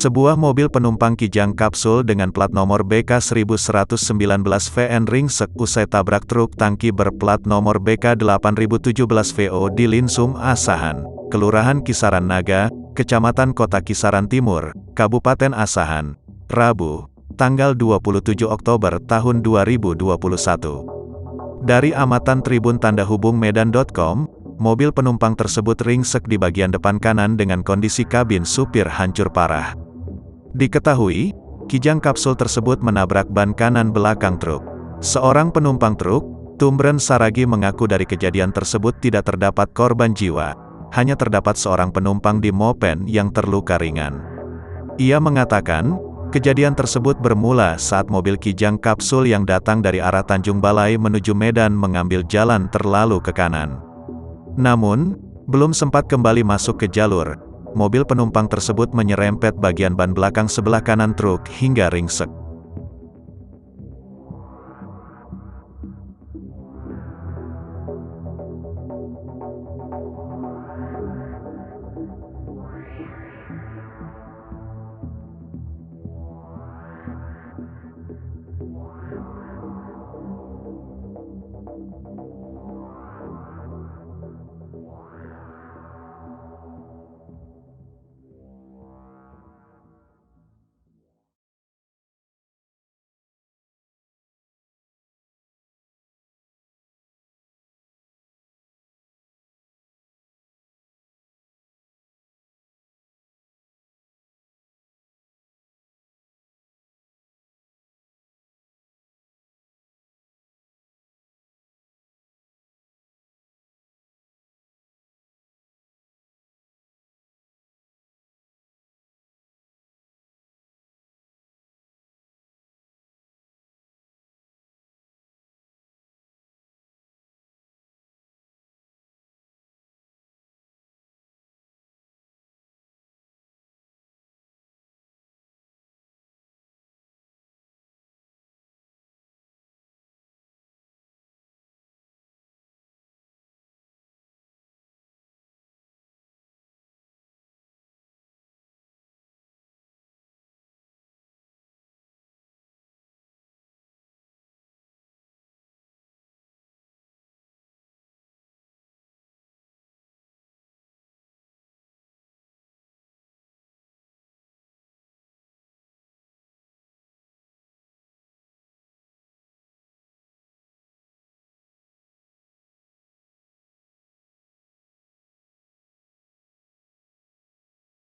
Sebuah mobil penumpang Kijang Kapsul dengan plat nomor BK1119VN ringsek usai tabrak truk tangki berplat nomor BK8017VO di Linsum Asahan, Kelurahan Kisaran Naga, Kecamatan Kota Kisaran Timur, Kabupaten Asahan, Rabu, tanggal 27 Oktober tahun 2021. Dari amatan Tribun Tanda Hubung Medan.com, mobil penumpang tersebut ringsek di bagian depan kanan dengan kondisi kabin supir hancur parah. Diketahui, Kijang Kapsul tersebut menabrak ban kanan belakang truk. Seorang penumpang truk, Tumren Saragi mengaku dari kejadian tersebut tidak terdapat korban jiwa, hanya terdapat seorang penumpang di mopen yang terluka ringan. Ia mengatakan, kejadian tersebut bermula saat mobil Kijang Kapsul yang datang dari arah Tanjung Balai menuju Medan mengambil jalan terlalu ke kanan. Namun, belum sempat kembali masuk ke jalur, mobil penumpang tersebut menyerempet bagian ban belakang sebelah kanan truk hingga ringsek.